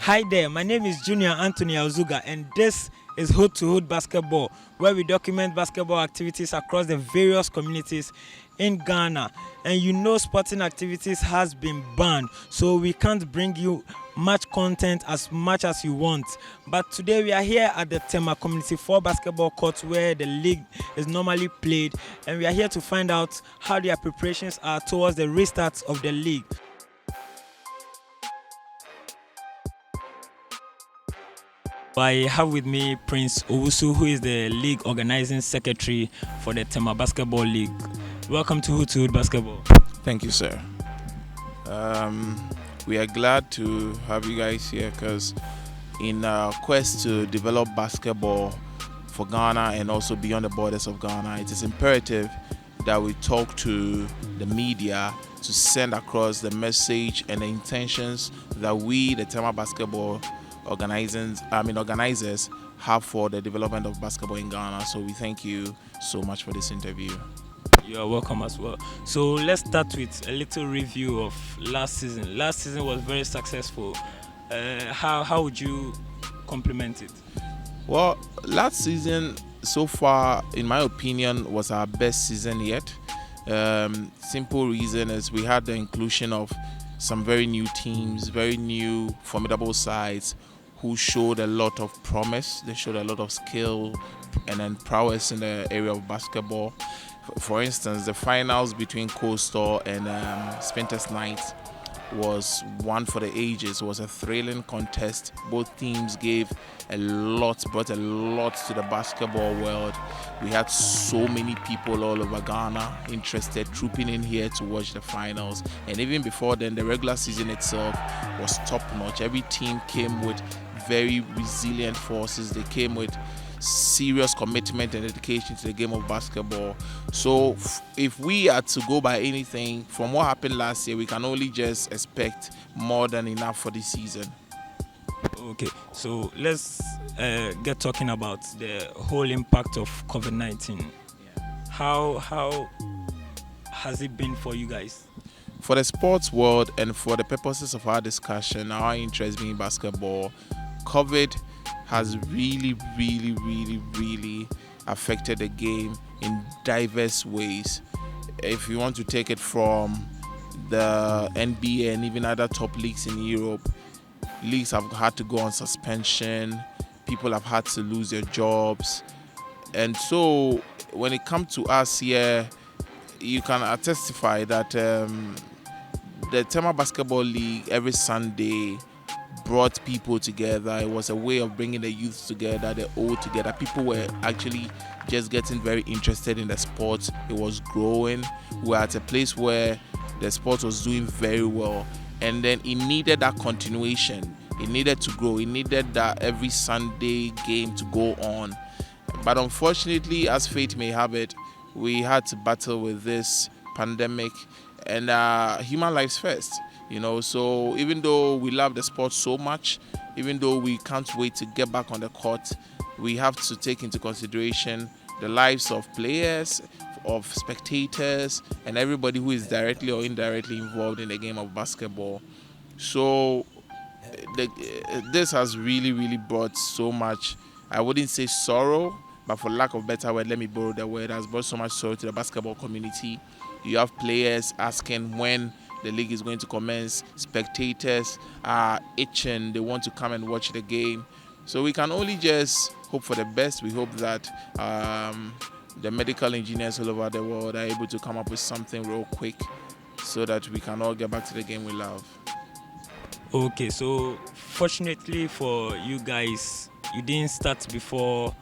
Hi there, my name is Junior Anthony Auzuga, and this is Hood2Hood Basketball, where we document basketball activities across the various communities in Ghana. And you know, sporting activities has been banned, so we can't bring you much content as much as you want. But today we are here at the Tema Community 4 basketball court where the league is normally played, and we are here to find out how their preparations are towards the restart of the league. I have with me Prince Owusu, who is the league organizing secretary for the Tema Basketball League. Welcome to Hood2Hood Basketball. Thank you, sir. We are glad to have you guys here because in our quest to develop basketball for Ghana and also beyond the borders of Ghana, it is imperative that we talk to the media to send across the message and the intentions that we, the Tema Basketball organizers, have for the development of basketball in Ghana. So we thank you so much for this interview. You are welcome as well. So let's start with a little review of last season. Last season was very successful. How would you compliment it? Well, last season, so far, in my opinion, was our best season yet. Simple reason is we had the inclusion of some very new teams, very new, formidable sides who showed a lot of promise. They showed a lot of skill and then prowess in the area of basketball. For instance, the finals between Coastal and Spinters Knights was one for the ages. It was a thrilling contest. Both teams gave brought a lot to the basketball world. We had so many people all over Ghana interested, trooping in here to watch the finals. And even before then, the regular season itself was top-notch. Every team came with very resilient forces. They came with serious commitment and dedication to the game of basketball. So if we are to go by anything from what happened last year, we can only just expect more than enough for this season. Okay, so let's get talking about the whole impact of COVID-19. How has it been for you guys? For the sports world and for the purposes of our discussion, our interest being basketball, COVID has really affected the game in diverse ways. If you want to take it from the NBA and even other top leagues in Europe, leagues have had to go on suspension, people have had to lose their jobs. And so when it comes to us here, you can testify that the Tema Basketball League every Sunday brought people together. It was a way of bringing the youth together, the old together. People were actually just getting very interested in the sport. It was growing. We were at a place where the sport was doing very well. And then it needed that continuation. It needed to grow. It needed that every Sunday game to go on. But unfortunately, as fate may have it, we had to battle with this pandemic and human lives first. So even though we love the sport so much, even though we can't wait to get back on the court, we have to take into consideration the lives of players, of spectators, and everybody who is directly or indirectly involved in the game of basketball. So this has really brought so much, I wouldn't say sorrow, but for lack of a better word, let me borrow the word, has brought so much sorrow to the basketball community. You have players asking when the league is going to commence. Spectators are itching. They want to come and watch the game. So we can only just hope for the best. We hope that the medical engineers all over the world are able to come up with something real quick so that we can all get back to the game we love. Okay, so fortunately for you guys, you didn't start before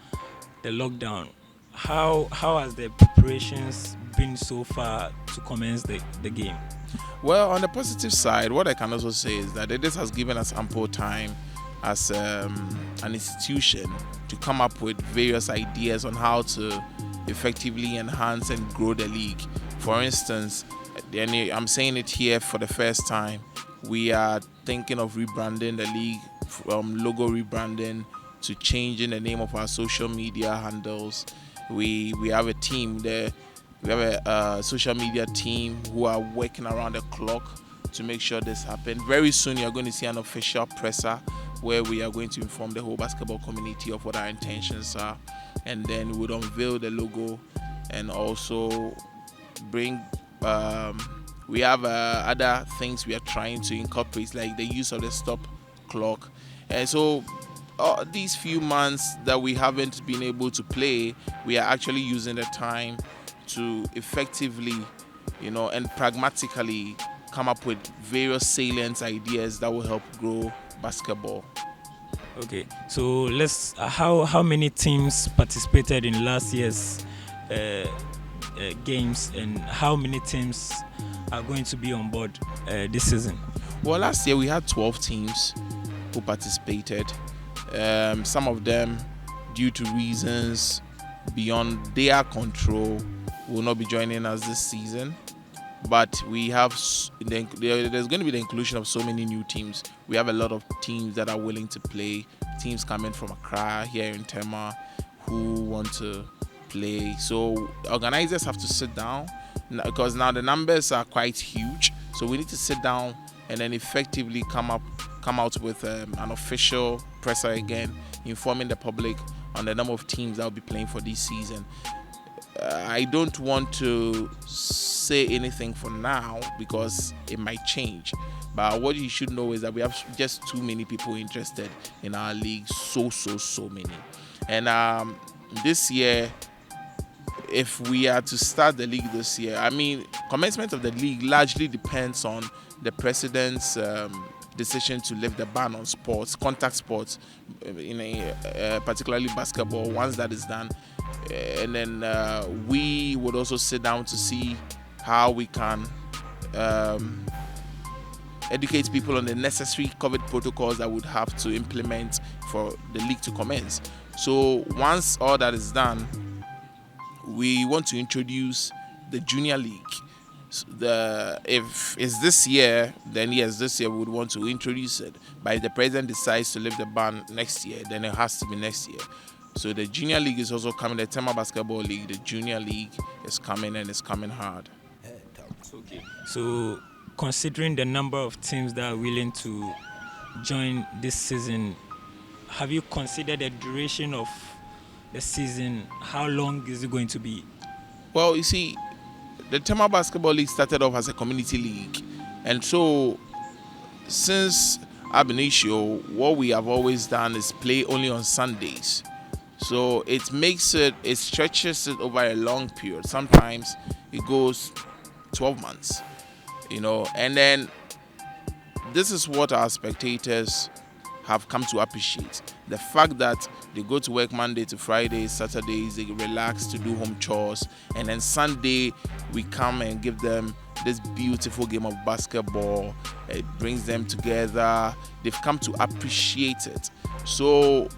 the lockdown. How has the preparations been so far to commence the game? Well, on the positive side, what I can also say is that this has given us ample time as an institution to come up with various ideas on how to effectively enhance and grow the league. For instance, I'm saying it here for the first time, we are thinking of rebranding the league from logo rebranding to changing the name of our social media handles. We have a team there. We have a social media team who are working around the clock to make sure this happens. Very soon you're going to see an official presser where we are going to inform the whole basketball community of what our intentions are, and then we would unveil the logo and also bring. We have other things we are trying to incorporate, like the use of the stop clock, and so these few months that we haven't been able to play, we are actually using the time to effectively, and pragmatically come up with various salient ideas that will help grow basketball. Okay, so let's how many teams participated in last year's games, and how many teams are going to be on board this season? Well, last year we had 12 teams who participated. Some of them, due to reasons beyond their control, will not be joining us this season. But we have there's going to be the inclusion of so many new teams. We have a lot of teams that are willing to play. Teams coming from Accra, here in Tema, who want to play. So organizers have to sit down, because now the numbers are quite huge. So we need to sit down and then effectively come out with an official presser again, informing the public on the number of teams that will be playing for this season. I don't want to say anything for now because it might change. But what you should know is that we have just too many people interested in our league, so many. And this year, if we are to start the league this year, commencement of the league largely depends on the president's decision to lift the ban on contact sports, particularly basketball. Once that is done, and then we would also sit down to see how we can educate people on the necessary COVID protocols that would have to implement for the league to commence. So once all that is done, we want to introduce the junior league. If it's this year, then yes, this year we would want to introduce it. But if the president decides to lift the ban next year, then it has to be next year. So the junior league is also coming. The Tema Basketball League, the junior league is coming, and it's coming hard. Okay. So considering the number of teams that are willing to join this season, have you considered the duration of the season? How long is it going to be? Well, you see, the Tema Basketball League started off as a community league, and so since ab initio, what we have always done is play only on Sundays. So it stretches it over a long period. Sometimes it goes 12 months, and then this is what our spectators have come to appreciate. The fact that they go to work Monday to Friday, Saturdays they relax to do home chores, and then Sunday we come and give them this beautiful game of basketball. It brings them together. They've come to appreciate it. So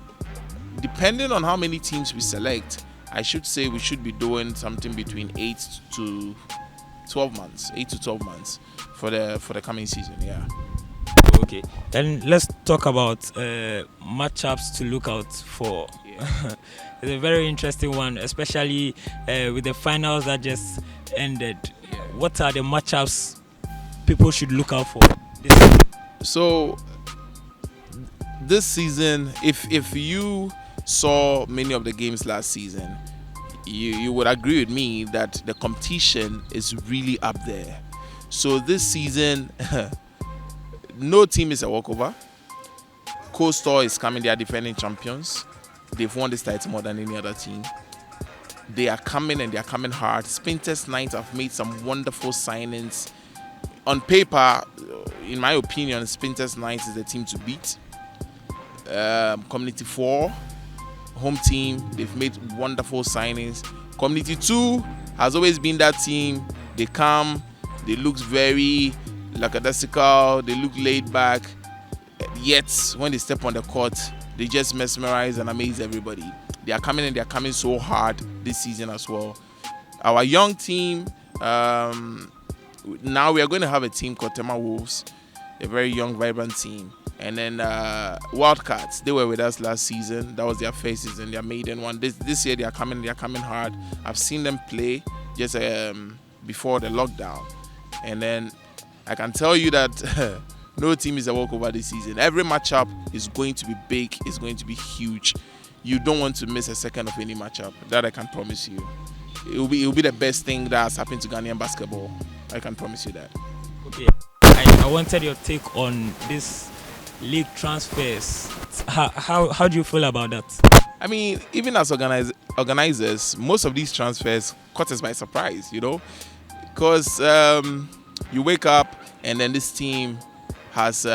depending on how many teams we select, I should say we should be doing something between 8 to 12 months for the coming season. Yeah. Okay, then let's talk about matchups to look out for. Yeah. It's a very interesting one, especially with the finals that just ended. Yeah. What are the matchups people should look out for this season? So this season, if you saw many of the games last season, you would agree with me that the competition is really up there. So this season, no team is a walkover. Coastal is coming, they are defending champions. They've won this title more than any other team. They are coming, and they are coming hard. Spinters Knights have made some wonderful signings. On paper, in my opinion, Spinters Knights is the team to beat. Community 4, home team, they've made wonderful signings. Community 2 has always been that team. They come, they look very lackadaisical, they look laid back, yet when they step on the court, they just mesmerize and amaze everybody. They are coming, and they are coming so hard this season as well. Our young team, now we are going to have a team called Tema Wolves, a very young, vibrant team. And then Wildcats, they were with us last season. That was their first season, their maiden one. This year they are coming hard. I've seen them play just before the lockdown. And then I can tell you that No team is a walkover this season. Every matchup is going to be big, is going to be huge. You don't want to miss a second of any matchup. That I can promise you. It will be the best thing that has happened to Ghanaian basketball. I can promise you that. Okay, I wanted your take on this league transfers. How do you feel about that? I mean, even as organizers, most of these transfers caught us by surprise, because you wake up and then this team has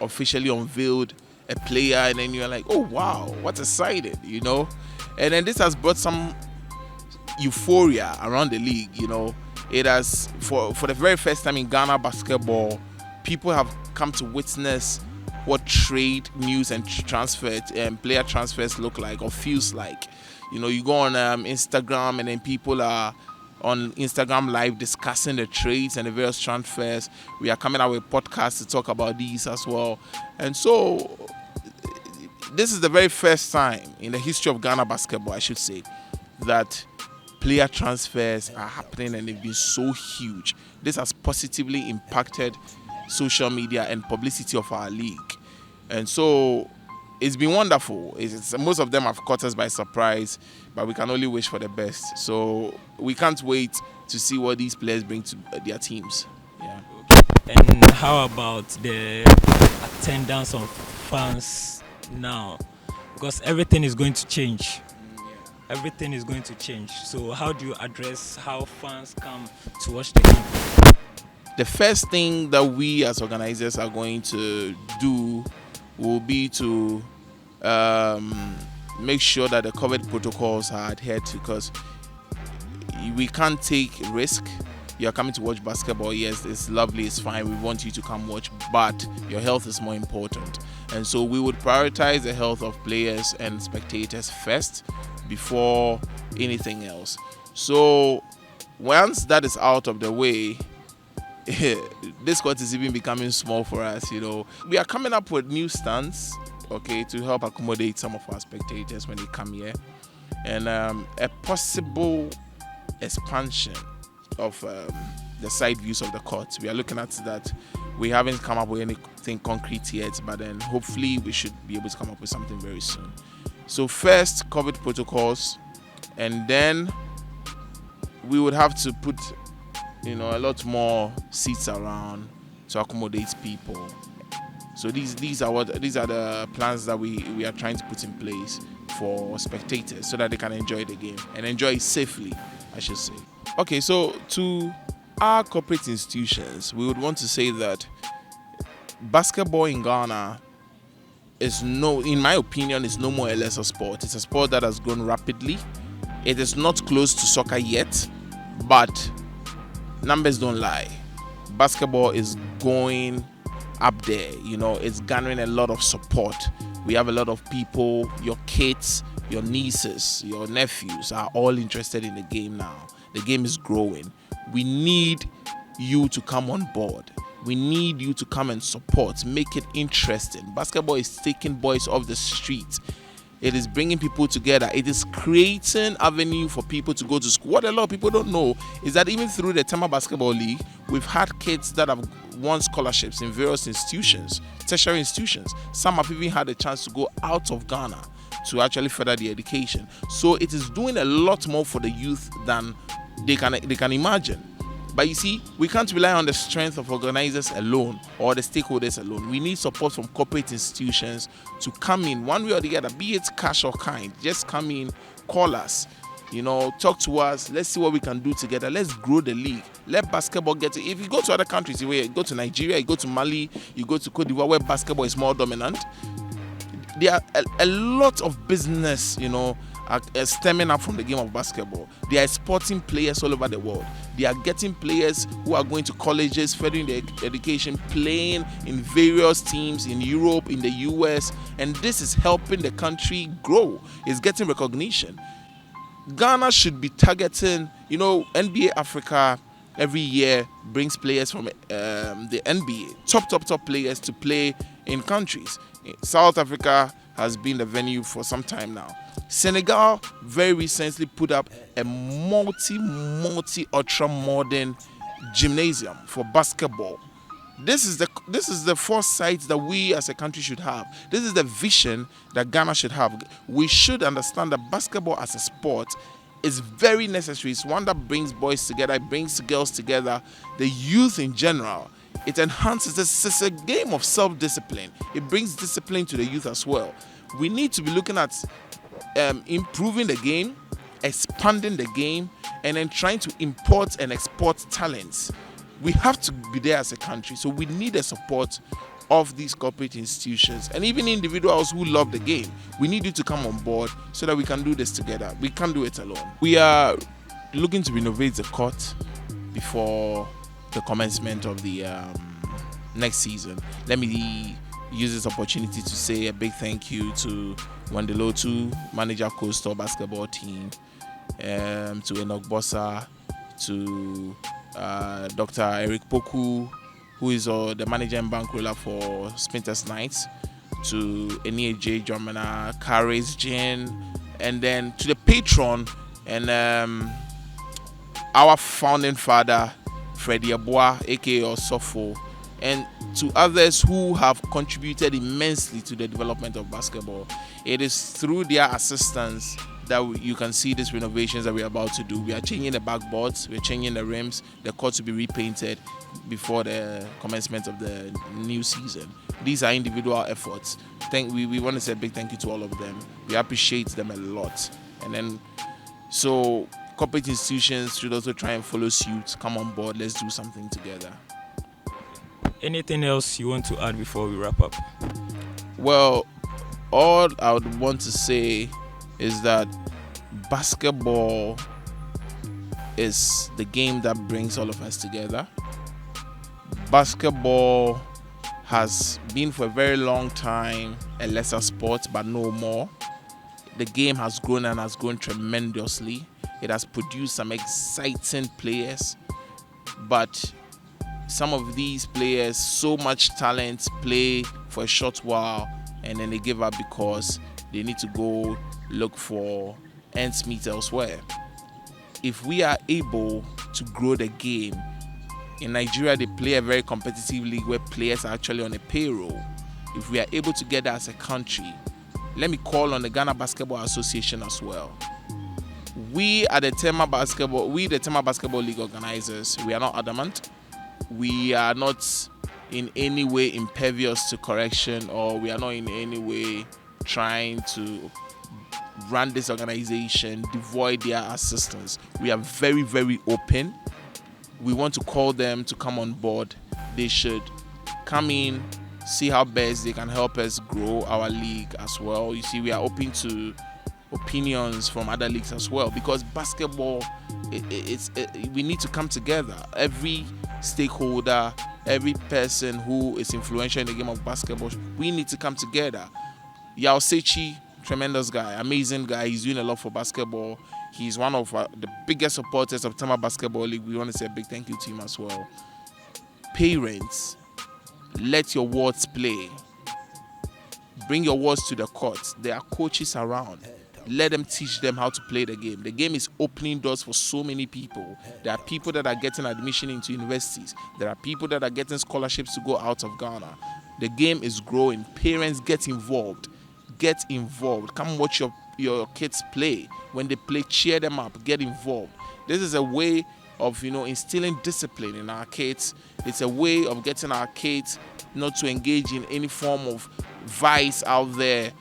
officially unveiled a player, and then you're like, oh wow, what's exciting, and then this has brought some euphoria around the league. It has, for the very first time in Ghana basketball, people have come to witness what trade news and transfer and player transfers look like or feels like. You go on Instagram, and then people are on Instagram Live discussing the trades and the various transfers. We are coming out with podcasts to talk about these as well. And so this is the very first time in the history of Ghana basketball, I should say, that player transfers are happening, and they've been so huge. This has positively impacted social media and publicity of our league. And so it's been wonderful. Most of them have caught us by surprise, but we can only wish for the best. So we can't wait to see what these players bring to their teams. Yeah. And how about the attendance of fans now? Because everything is going to change. Everything is going to change. So how do you address how fans come to watch the game? The first thing that we as organizers are going to do will be to make sure that the COVID protocols are adhered to, because we can't take risk. You're coming to watch basketball, yes, it's lovely, it's fine, we want you to come watch, but your health is more important. And so we would prioritize the health of players and spectators first before anything else. So once that is out of the way, this court is even becoming small for us. We are coming up with new stands, to help accommodate some of our spectators when they come here, and a possible expansion of the side views of the court. We are looking at that. We haven't come up with anything concrete yet, but then hopefully we should be able to come up with something very soon. So first, COVID protocols, and then we would have to put a lot more seats around to accommodate people. So these are the plans that we are trying to put in place for spectators, so that they can enjoy the game and enjoy it safely, I should say. Okay, so to our corporate institutions, we would want to say that basketball in Ghana in my opinion, is no more or less a sport. It's a sport that has grown rapidly. It is not close to soccer yet, but numbers don't lie. Basketball is going up there. It's garnering a lot of support. We have a lot of people, your kids, your nieces, your nephews are all interested in the game now. The game is growing. We need you to come on board. We need you to come and support, make it interesting. Basketball is taking boys off the street. It is bringing people together. It is creating avenue for people to go to school. What a lot of people don't know is that even through the Tema Basketball League, we've had kids that have won scholarships in various institutions, tertiary institutions. Some have even had a chance to go out of Ghana to actually further their education. So it is doing a lot more for the youth than they can imagine. But you see, we can't rely on the strength of organizers alone or the stakeholders alone. We need support from corporate institutions to come in one way or the other, be it cash or kind. Just come in, call us, talk to us. Let's see what we can do together. Let's grow the league. Let basketball get to. If you go to other countries, you go to Nigeria, you go to Mali, you go to Cote d'Ivoire, where basketball is more dominant, there are a lot of business, are stemming up from the game of basketball. They are exporting players all over the world. They are getting players who are going to colleges, furthering their education, playing in various teams in Europe, in the US, and this is helping the country grow. It's getting recognition. Ghana should be targeting, NBA Africa every year brings players from the NBA, top players to play in countries. South Africa has been the venue for some time now. Senegal very recently put up a multi ultra modern gymnasium for basketball. This is the foresight that we as a country should have. This is the vision that Ghana should have. We should understand that basketball as a sport is very necessary. It's one that brings boys together, it brings girls together, the youth in general. It enhances. It's a game of self-discipline. It brings discipline to the youth as well. We need to be looking at improving the game, expanding the game, and then trying to import and export talents. We have to be there as a country, so we need the support of these corporate institutions and even individuals who love the game. We need you to come on board so that we can do this together. We can't do it alone. We are looking to renovate the court before the commencement of the next season. Let me use this opportunity to say a big thank you to Hood2Hood, manager Coastal basketball team, to Enoch Bossa, to Dr. Eric Poku, who is the manager and bankroller for Sprinters Knights, to J. Germana, Karis Jin, and then to the patron and our founding father, Freddie Aboa, aka Osofo, and to others who have contributed immensely to the development of basketball. It is through their assistance that you can see these renovations that we're about to do. We are changing the backboards, we're changing the rims, the court to be repainted before the commencement of the new season. These are individual efforts. We want to say a big thank you to all of them. We appreciate them a lot. And then, so corporate institutions should also try and follow suit, come on board, let's do something together. Anything else you want to add before we wrap up? Well, all I would want to say is that basketball is the game that brings all of us together. Basketball has been for a very long time a lesser sport, but no more. The game has grown and has grown tremendously. It has produced some exciting players, but some of these players, so much talent, play for a short while and then they give up because they need to go look for ends meet elsewhere. If we are able to grow the game, in Nigeria they play a very competitive league where players are actually on a payroll. If we are able to get that as a country, let me call on the Ghana Basketball Association as well. We are the Tema Basketball League organizers. We are not adamant. We are not in any way impervious to correction, or we are not in any way trying to run this organization devoid their assistance. We are very, very open. We want to call them to come on board. They should come in, see how best they can help us grow our league as well. You see, we are open to opinions from other leagues as well, because basketball, we need to come together. Every stakeholder, every person who is influential in the game of basketball, we need to come together. Yao Sechi, tremendous guy, amazing guy. He's doing a lot for basketball. He's one of the biggest supporters of Tema Basketball League. We want to say a big thank you to him as well. Parents, let your wards play. Bring your wards to the court. There are coaches around. Let them teach them how to play the game. The game is opening doors for so many people. There are people that are getting admission into universities. There are people that are getting scholarships to go out of Ghana. The game is growing. Parents, get involved. Get involved. Come watch your kids play. When they play, cheer them up. Get involved. This is a way of instilling discipline in our kids. It's a way of getting our kids not to engage in any form of vice out there,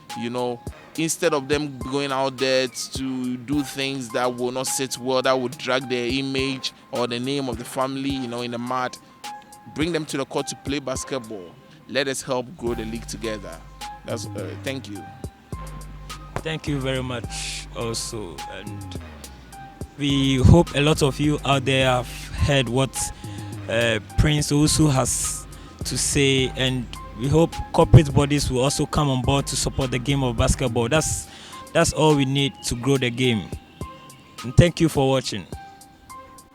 instead of them going out there to do things that will not sit well, that would drag their image or the name of the family, in the mud. Bring them to the court to play basketball. Let us help grow the league together. Thank you. Thank you very much also, and we hope a lot of you out there have heard what Prince Owusu has to say, and we hope corporate bodies will also come on board to support the game of basketball. That's all we need to grow the game. And thank you for watching.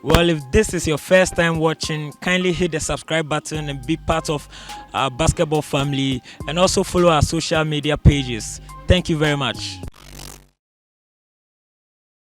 Well, if this is your first time watching, kindly hit the subscribe button and be part of our basketball family, and also follow our social media pages. Thank you very much.